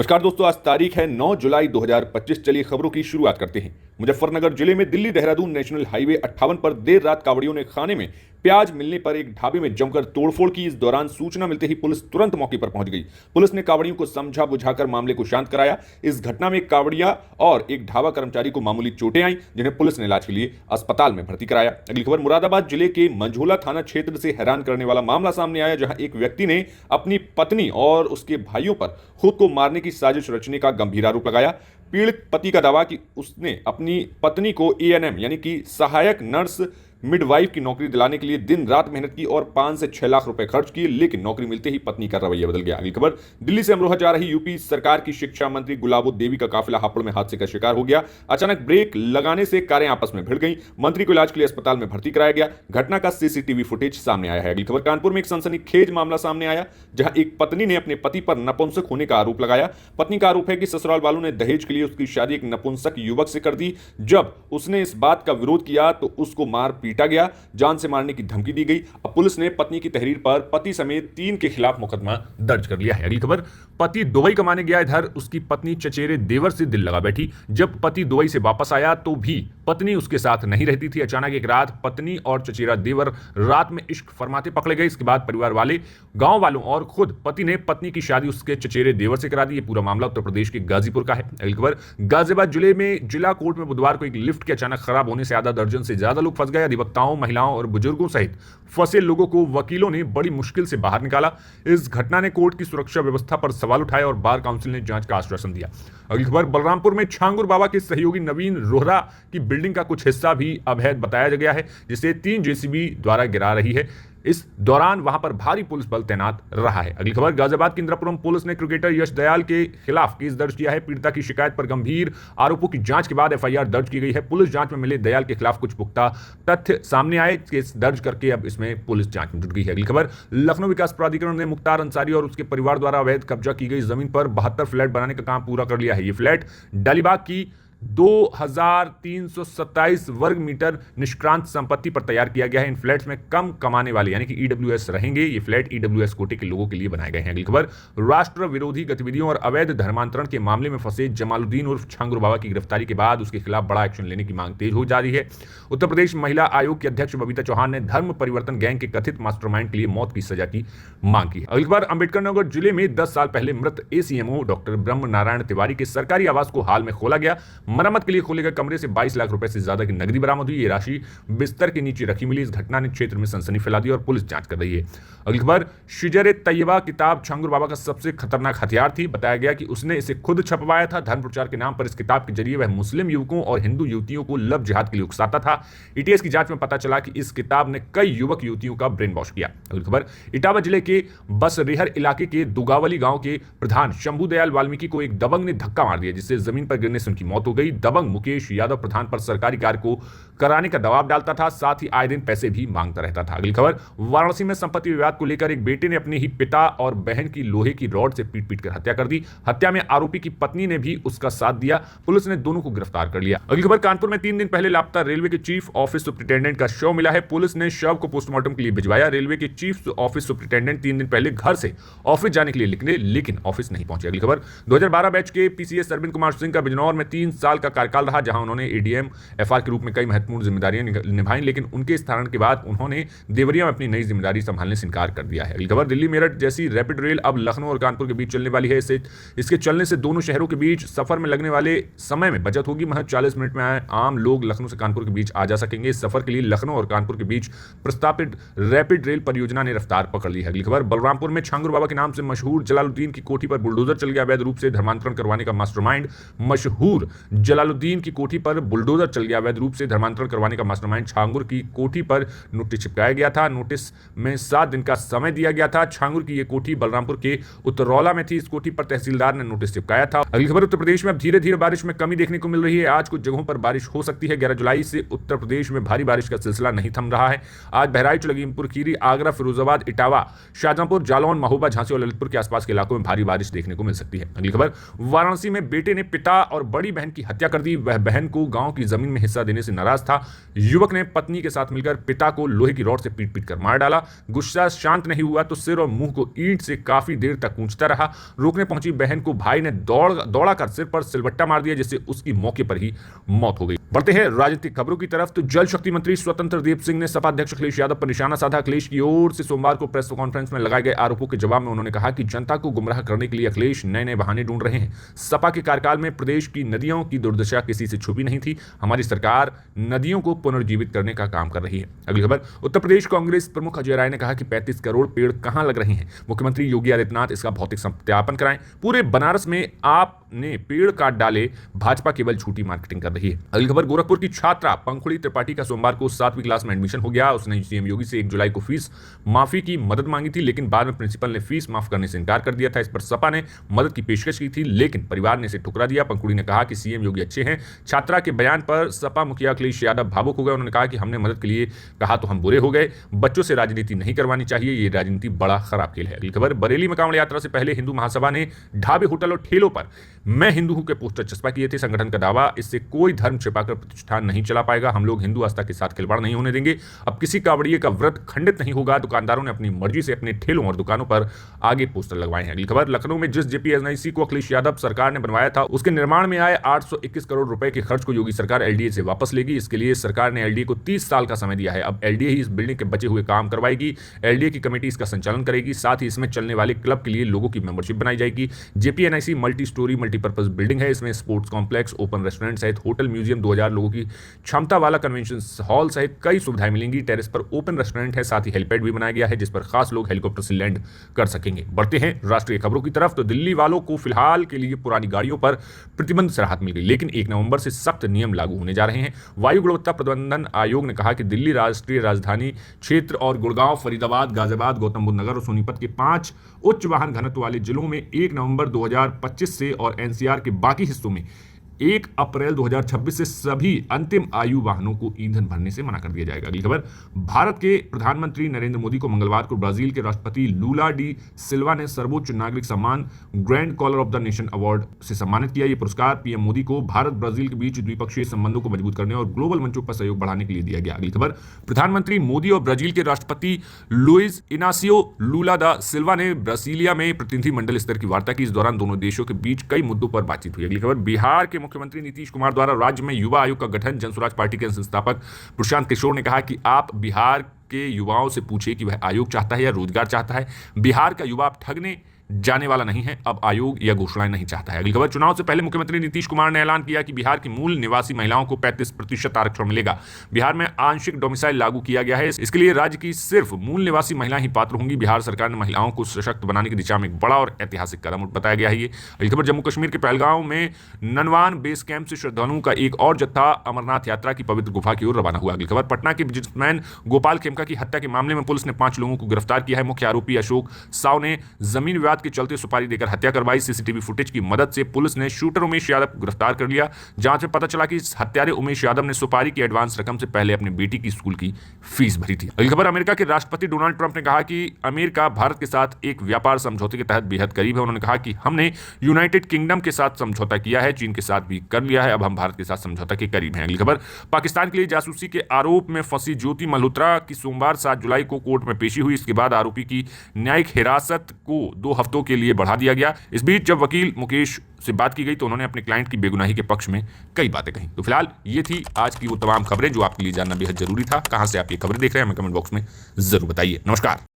नमस्कार दोस्तों, आज तारीख है 9 जुलाई 2025। चलिए खबरों की शुरुआत करते हैं। मुजफ्फरनगर जिले में दिल्ली देहरादून नेशनल हाईवे 58 पर देर रात कांवड़ियों ने खाने में प्याज मिलने पर एक ढाबे में जमकर तोड़फोड़ की। इस दौरान सूचना मिलते ही पुलिस तुरंत मौके पर पहुंच गई। पुलिस ने कांवड़ियों को समझा बुझाकर मामले को शांत कराया। इस घटना में एक कांवड़िया और एक ढाबा कर्मचारी को मामूली चोटें आईं, जिन्हें पुलिस ने इलाज के लिए अस्पताल में भर्ती कराया। अगली खबर मुरादाबाद जिले के मंझोला थाना क्षेत्र से हैरान करने वाला मामला सामने आया, जहां एक व्यक्ति ने अपनी पत्नी और उसके भाइयों पर खुद को मारने की साजिश रचने का गंभीर आरोप लगाया। पीड़ित पति का दावा कि उसने अपनी पत्नी को एएनएम यानी कि सहायक नर्स मिडवाइफ की नौकरी दिलाने के लिए दिन रात मेहनत की और 5 से 6 लाख रुपए खर्च किए, लेकिन नौकरी मिलते ही पत्नी का रवैया बदल गया। अगली खबर दिल्ली से अमरोहा जा रही यूपी सरकार की शिक्षा मंत्री गुलाबोदेवी का काफिला हापुड़ में हादसे का शिकार हो गया। अचानक ब्रेक लगाने से कारें आपस में भिड़ गई। मंत्री को इलाज के लिए अस्पताल में भर्ती कराया गया। घटना का सीसीटीवी फुटेज सामने आया है। अगली खबर कानपुर में एक सनसनीखेज मामला सामने आया, जहां एक पत्नी ने अपने पति पर नपुंसक होने का आरोप लगाया। पत्नी का आरोप है कि ससुराल वालों ने दहेज के लिए उसकी शादी एक नपुंसक युवक से कर दी। जब उसने इस बात का विरोध किया तो उसको मार पीटा गया, जान से मारने की धमकी दी गई। अब पुलिस ने पत्नी की तहरीर पर पति समेत 3 के खिलाफ मुकदमा दर्ज कर लिया है। अगली खबर पति दुबई कमाने गया, इधर उसकी पत्नी चचेरे देवर से दिल लगा बैठी। जब पति दुबई से वापस आया तो भी पत्नी उसके साथ नहीं रहती थी। अचानक एक रात पत्नी और चचेरा देवर रात में इश्क फरमाते पकड़े गए। इसके बाद परिवार वाले, गांव वालों और खुद पति ने पत्नी की शादी उसके चचेरे देवर से करा दी। पूरा मामला उत्तर प्रदेश के गाजीपुर का है। अगली खबर गाजियाबाद जिले में जिला कोर्ट में बुधवार को एक लिफ्ट के अचानक खराब होने से आधा दर्जन से ज्यादा लोग फंस गए। अधिवक्ताओं, महिलाओं और बुजुर्गों सहित फंसे लोगों को वकीलों ने बड़ी मुश्किल से बाहर निकाला। इस घटना ने कोर्ट की सुरक्षा व्यवस्था पर सवाल उठाए और बार काउंसिल ने जांच का आश्वासन दिया। अगली खबर बलरामपुर में छांगुर बाबा के सहयोगी नवीन रोहरा की बिल्डिंग का कुछ हिस्सा भी अवैध बताया गया है, जिसे 3 जेसीबी द्वारा गिरा रही है। इस दौरान वहां पर भारी पुलिस बल तैनात रहा है। अगली खबर गाजियाबाद की इंद्रपुरम पुलिस ने क्रिकेटर यश दयाल के खिलाफ केस दर्ज किया है। पीड़िता की शिकायत पर गंभीर आरोपों की जांच के बाद एफआईआर दर्ज की गई है। पुलिस जांच में मिले दयाल के खिलाफ कुछ पुख्ता तथ्य सामने आए। केस दर्ज करके अब इसमें पुलिस जांच में जुट गई है। अगली खबर लखनऊ विकास प्राधिकरण ने मुख्तार अंसारी और उसके परिवार द्वारा अवैध कब्जा की गई जमीन पर 72 फ्लैट बनाने का काम पूरा कर लिया है। ये फ्लैट डालीबाग की 2327 वर्ग मीटर निष्क्रांत संपत्ति पर तैयार किया गया है। इन फ्लैट्स में कम कमाने वाले यानी कि ईडब्ल्यूएस रहेंगे। ये फ्लैट ईडब्ल्यूएस कोटे के लोगों के लिए बनाए गए हैं। अगली खबर राष्ट्र विरोधी गतिविधियों और अवैध धर्मांतरण के मामले में फंसे जमालुद्दीन उर्फ छांगुर बाबा की गिरफ्तारी के बाद उसके खिलाफ बड़ा एक्शन लेने की मांग तेज हो जा रही है। उत्तर प्रदेश महिला आयोग की अध्यक्ष बबीता चौहान ने धर्म परिवर्तन गैंग के कथित मास्टरमाइंड के लिए मौत की सजा की मांग की। अगली खबर अंबेडकर नगर जिले में 10 साल पहले मृत एसीएमओ डॉक्टर ब्रह्म नारायण तिवारी के सरकारी आवास को हाल में खोला गया। मरम्मत के लिए खोले गए कमरे से 22 लाख रुपए से ज्यादा की नकदी बरामद हुई। ये राशि बिस्तर के नीचे रखी मिली। इस घटना ने क्षेत्र में सनसनी फैला दी और पुलिस जांच कर रही है। अगली खबर शिजर तैयबा किताब छांगुर बाबा का सबसे खतरनाक हथियार थी। बताया गया कि उसने इसे खुद छपवाया था। धर्म प्रचार के नाम पर इस किताब के जरिए वह मुस्लिम युवकों और हिंदू युवतियों को लव जिहाद के लिए उकसाता था। ईटीएस की जांच में पता चला कि इस किताब ने कई युवक युवतियों का ब्रेन वॉश किया। अगली खबर इटावा जिले के बसरेहर इलाके के दुगावली गांव के प्रधान शंभू दयाल वाल्मीकि को एक दबंग ने धक्का मार दिया, जिससे जमीन पर गिरने से उनकी मौत हो गई। दबंग मुकेश यादव प्रधान पर सरकारी कार्य को कराने का दबाव डालता था, साथ ही आए दिन पैसे भी मांगता रहता था। अगली खबर वाराणसी में संपत्ति विवाद को लेकर एक बेटे ने अपने ही पिता और बहन की लोहे की रॉड से पीट कर हत्या कर दी। हत्या में आरोपी की पत्नी ने भी उसका साथ दिया। पुलिस ने दोनों को गिरफ्तार कर लिया। अगली खबर कानपुर में 3 दिन पहले लापता रेलवे के चीफ ऑफिस सुपरिटेंडेंट का शव मिला है। पुलिस ने शव को पोस्टमार्टम के लिए भिजवाया। रेलवे के चीफ ऑफिस सुपरिटेंडेंट 3 दिन पहले घर से ऑफिस जाने के लिए निकले, लेकिन ऑफिस नहीं पहुंचे। अगली खबर 2012 बैच के पीसीएस अरविंद कुमार सिंह का बिजनौर में 3 साल का कार्यकाल रहा, जहां उन्होंने एडीएम एफआर के रूप में कई महत्वपूर्ण जिम्मेदारियां निभाई, लेकिन उनके स्थानांतरण के बाद उन्होंने देवरिया में अपनी नई जिम्मेदारी संभालने से इनकार कर दिया है। अगली खबर दिल्ली मेरठ जैसी रैपिड रेल अब लखनऊ और कानपुर के बीच चलने वाली है। इसके चलने से दोनों शहरों के बीच सफर में लगने वाले समय में बचत होगी। महज 40 मिनट में आम लोग लखनऊ से कानपुर के बीच आ जा सकेंगे। इस सफर के लिए लखनऊ और कानपुर के बीच प्रस्तावित रैपिड रेल परियोजना ने रफ्तार पकड़ ली है। अगली खबर बलरामपुर में छांगुर बाबा के नाम से मशहूर जलालुद्दीन की कोठी पर बुलडोजर चल गया। अवैध रूप से धर्मांतरण करवाने का मास्टरमाइंड मशहूर जलालुद्दीन की कोठी पर बुलडोजर चल गया। अवैध रूप से धर्मांतरण करवाने का मास्टरमाइंड छांगुर की कोठी पर नोटिस चिपकाया गया था। नोटिस में 7 दिन का समय दिया गया था। छांगुर की यह कोठी बलरामपुर के उत्तरौला में थी। इस कोठी पर तहसीलदार ने नोटिस चिपकाया था। अगली खबर उत्तर प्रदेश में अब धीरे धीरे बारिश में कमी देखने को मिल रही है। आज कुछ जगहों पर बारिश हो सकती है। 11 जुलाई से उत्तर प्रदेश में भारी बारिश का सिलसिला नहीं थम रहा है। आज बहराइच, लखीमपुर खीरी, आगरा, फिरोजाबाद, इटावा, शाहजहांपुर, जालौन, महोबा, झांसी और ललितपुर के आसपास के इलाकों में भारी बारिश देखने को मिल सकती है। अगली खबर वाराणसी में बेटे ने पिता और बड़ी बहन की हत्या कर दी। वह बहन को गांव की जमीन में हिस्सा देने से नाराज था। युवक ने पत्नी के साथ मिलकर पिता को लोहे की रॉड से पीट कर मार डाला। गुस्सा शांत नहीं हुआ तो सिर और मुंह को ईंट से काफी देर तक कूंचता रहा। रोकने पहुंची बहन को भाई ने दौड़ा कर सिर पर सिलबट्टा मार दिया, जिससे उसकी मौके पर ही मौत हो गई। बढ़ते हैं राजनीतिक खबरों की तरफ। तो जल शक्ति मंत्री स्वतंत्र देव सिंह ने सपा अध्यक्ष अखिलेश यादव पर निशाना साधा। अखिलेश की ओर से सोमवार को प्रेस कॉन्फ्रेंस में लगाए गए आरोपों के जवाब में उन्होंने कहा कि जनता को गुमराह करने के लिए अखिलेश नए नए बहाने ढूंढ रहे हैं। सपा के कार्यकाल में प्रदेश की नदियों की दुर्दशा किसी से छुपी नहीं थी। हमारी सरकार नदियों को पुनर्जीवित करने का काम कर रही है। अगली खबर, उत्तर प्रदेश कांग्रेस प्रमुख अजय राय ने कहा कि 35 करोड़ पेड़ कहां लग रहे हैं। मुख्यमंत्री योगी आदित्यनाथ इसका भौतिक सत्यापन कराएं। पूरे बनारस में आपने पेड़ काट डाले, भाजपा केवल झूठी मार्केटिंग कर रही है। अगली खबर, गोरखपुर की छात्रा पंखुड़ी त्रिपाठी का सोमवार को 7वीं क्लास में एडमिशन हो गया। उसने सीएम योगी से 1 जुलाई को फीस माफी की मदद मांगी थी, लेकिन बाद में प्रिंसिपल ने फीस माफ करने से इनकार कर दिया था। इस पर सपा ने मदद की पेशकश की थी, लेकिन परिवार ने इसे ठुकरा दिया। पंखुड़ी ने कहा कि सीएम योगी अच्छे हैं। छात्रा के बयान पर सपा मुखिया अखिलेश यादव भावुक हो गए। उन्होंने कहा कि हमने मदद के लिए कहा तो हम बुरे हो गए। बच्चों से राजनीति नहीं करवानी चाहिए, ये राजनीति बड़ा खराब खेल है। अगली खबर, बरेली में कांवड़ यात्रा से पहले हिंदू महासभा ने ढाबे, होटल और ठेलों पर मैं हिंदू हूं के पोस्टर चस्पा किए थे। संगठन का दावा, इससे कोई धर्म छिपाकर प्रतिष्ठान नहीं चला पाएगा। हम लोग हिंदू आस्था के साथ खिलवाड़ नहीं होने देंगे। अब किसी कांवड़िए का व्रत खंडित नहीं होगा। दुकानदारों ने अपनी मर्जी से अपने ठेलों और दुकानों पर आगे पोस्टर लगवाए हैं। अगली खबर, लखनऊ में जिस जेपीएनआईसी को अखिलेश यादव सरकार ने बनवाया था, उसके निर्माण में आए 821 करोड़ रुपए के खर्च को योगी सरकार एलडीए से वापस लेगी। इसके लिए सरकार ने एलडीए को 30 साल का समय दिया है। अब एलडीए ही इस बिल्डिंग के बचे हुए काम करवाएगी। एलडीए की कमेटी इसका संचालन करेगी। साथ ही इसमें चलने वाले क्लब के लिए लोगों की मेंबरशिप बनाई जाएगी। JPNIC multi storey multipurpose building है। इसमें स्पोर्ट्स कॉम्प्लेक्स, ओपन रेस्टोरेंट सहित होटल, म्यूजियम, 2000 लोगों की क्षमता वाला कन्वेंशन हॉल सहित कई सुविधाएं मिलेंगी। टेरेस पर ओपन रेस्टोरेंट है, साथ ही हेलीपैड भी बनाया गया है, जिस पर खास लोग हेलीकॉप्टर से लैंड कर सकेंगे। बढ़ते हैं राष्ट्रीय खबरों की तरफ। तो दिल्ली वालों को फिलहाल के लिए पुरानी गाड़ियों पर प्रतिबंध से राहत मिल गई, लेकिन 1 नवंबर से सख्त नियम लागू होने जा रहे हैं। वायु गुणवत्ता प्रबंधन आयोग ने कहा कि दिल्ली राष्ट्रीय राजधानी क्षेत्र और गुड़गांव, फरीदाबाद, गाजियाबाद, गौतम बुद्ध नगर और सोनीपत के 5 उच्च वाहन घनत्व वाले जिलों में 1 नवंबर 2025 से और एनसीआर के बाकी हिस्सों में 1 अप्रैल 2026 से सभी अंतिम आयु वाहनों को ईंधन भरने से मना कर दिया जाएगा। अगली खबर, भारत के प्रधानमंत्री नरेंद्र मोदी को मंगलवार को ब्राजील के राष्ट्रपति लूला डी सिल्वा ने सर्वोच्च नागरिक सम्मान grand collar of the nation award से सम्मानित किया। यह पुरस्कार पीएम मोदी को भारत ब्राजील के बीच द्विपक्षीय संबंधों को मजबूत करने और ग्लोबल मंचों पर सहयोग बढ़ाने के लिए दिया गया। अगली खबर, प्रधानमंत्री मोदी और ब्राजील के राष्ट्रपति लुइस इनासियो लूला दा सिल्वा ने ब्रासीलिया में प्रतिनिधिमंडल स्तर की वार्ता की। इस दौरान दोनों देशों के बीच कई मुद्दों पर बातचीत हुई। अगली खबर, बिहार के मुख्यमंत्री नीतीश कुमार द्वारा राज्य में युवा आयोग का गठन। जनसुराज पार्टी के संस्थापक प्रशांत किशोर ने कहा कि आप बिहार के युवाओं से पूछिए कि वह आयोग चाहता है या रोजगार चाहता है। बिहार का युवा ठगने जाने वाला नहीं है, अब आयोग या घोषणाएं नहीं चाहता है। अगली खबर, चुनाव से पहले मुख्यमंत्री नीतीश कुमार ने ऐलान किया कि बिहार की मूल निवासी महिलाओं को 35% आरक्षण मिलेगा। बिहार में आंशिक डोमिसाइल लागू किया गया है। इसके लिए राज्य की सिर्फ मूल निवासी महिलाएं ही पात्र होंगी। बिहार सरकार ने महिलाओं को सशक्त बनाने की दिशा में एक बड़ा और ऐतिहासिक कदम बताया गया है ये। अगली खबर, जम्मू कश्मीर के पहलगांव में ननवान बेस कैंप से श्रद्धालुओं का एक और जत्था अमरनाथ यात्रा की पवित्र गुफा की ओर रवाना हुआ। अगली खबर, पटना के बिजनेसमैन गोपाल खेमका की हत्या के मामले में पुलिस ने 5 लोगों को गिरफ्तार किया है। मुख्य आरोपी अशोक साव ने जमीन विवाद के चलते सुपारी देकर हत्या करवाई। सीसीटीवी फुटेज की मदद से पुलिस ने शूटर उमेश यादव को गिरफ्तार कर लिया। जांच में पता चला कि हत्यारे उमेश यादव ने सुपारी की एडवांस रकम से पहले अपनी बेटी की स्कूल की फीस भरी थी। अगली खबर, अमेरिका के राष्ट्रपति डोनाल्ड ट्रंप ने कहा कि अमेरिका भारत के साथ एक व्यापार समझौते के तहत बेहद करीब है। उन्होंने कहा कि हमने यूनाइटेड किंगडम के साथ समझौता किया है, चीन के साथ भी कर लिया है, अब हम भारत के साथ समझौता के करीब हैं। अगली खबर, पाकिस्तान के लिए जासूसी के आरोप में फंसी ज्योति मल्होत्रा की सोमवार 7 जुलाई को कोर्ट में पेशी हुई। इसके बाद आरोपी की न्यायिक हिरासत को 2 हफ्तों के लिए बढ़ा दिया गया। इस बीच जब वकील मुकेश से बात की गई तो उन्होंने अपने क्लाइंट की बेगुनाही के पक्ष में कई बातें कही। तो फिलहाल ये थी आज की वो तमाम खबरें जो आपके लिए जानना बेहद जरूरी था। कहां से आप ये खबरें देख रहे हैं हमें कमेंट बॉक्स में जरूर बताइए। नमस्कार।